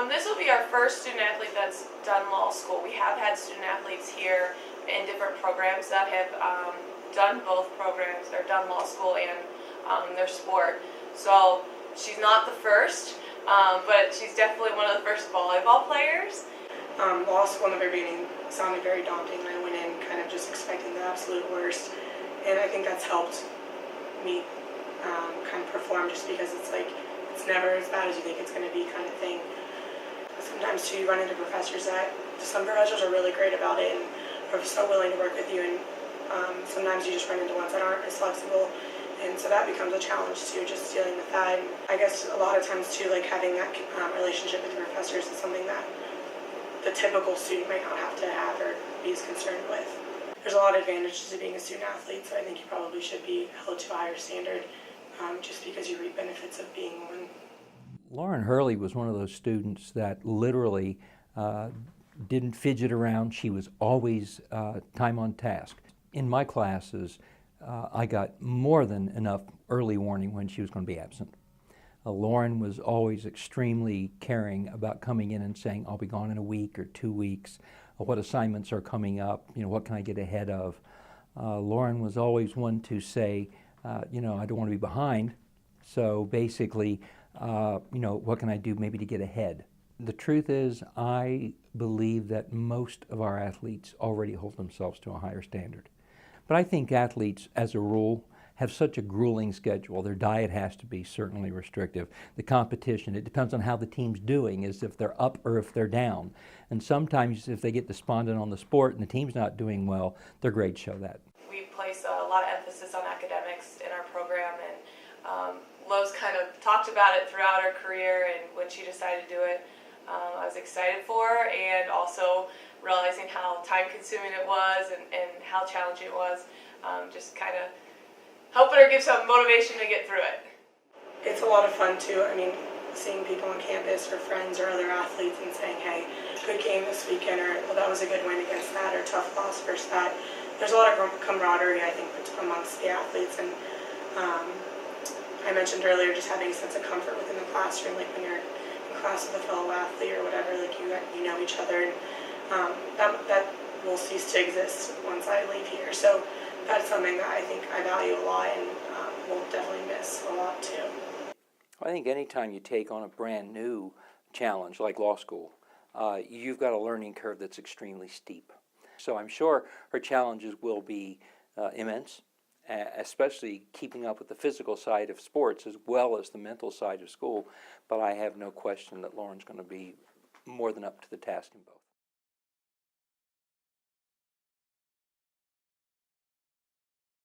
This will be our first student athlete that's done law school. We have had student athletes here in different programs that have done both programs, or done law school and their sport. So she's not the first, but she's definitely one of the first volleyball players. Law school in the very beginning sounded very daunting. I went in kind of just expecting the absolute worst, and I think that's helped me kind of perform, just because it's like, it's never as bad as you think it's going to be kind of thing. Sometimes too, you run into professors that, some professors are really great about it and are so willing to work with you, and sometimes you just run into ones that aren't as flexible, and so that becomes a challenge too, just dealing with that. And I guess a lot of times too, like having that relationship with your professors is something that the typical student might not have to have or be as concerned with. There's a lot of advantages to being a student athlete, so I think you probably should be held to a higher standard just because you reap benefits of being one. Lauren Hurley was one of those students that literally didn't fidget around. She was always time on task. In my classes, I got more than enough early warning when she was going to be absent. Lauren was always extremely caring about coming in and saying, I'll be gone in a week or 2 weeks, what assignments are coming up, what can I get ahead of. Lauren was always one to say, I don't want to be behind, so basically, what can I do maybe to get ahead? The truth is, I believe that most of our athletes already hold themselves to a higher standard. But I think athletes, as a rule, have such a grueling schedule. Their diet has to be certainly restrictive. The competition, it depends on how the team's doing, is if they're up or if they're down. And sometimes if they get despondent on the sport and the team's not doing well, their grades show that. We place a lot of emphasis on academics in our program, and Lowe's kind of talked about it throughout her career, and when she decided to do it, I was excited for her, and also realizing how time-consuming it was and how challenging it was, just kind of helping her give some motivation to get through it. It's a lot of fun too. I mean, seeing people on campus or friends or other athletes and saying, hey, good game this weekend, or well, that was a good win against that, or tough loss versus that. There's a lot of camaraderie, I think, amongst the athletes, and I mentioned earlier just having a sense of comfort within the classroom, like when you're in class with a fellow athlete or whatever, like you know each other, and that will cease to exist once I leave here. So that's something that I think I value a lot, and will definitely miss a lot too. I think anytime you take on a brand new challenge like law school, you've got a learning curve that's extremely steep. So I'm sure her challenges will be immense, especially keeping up with the physical side of sports as well as the mental side of school. But I have no question that Lauren's going to be more than up to the task in both.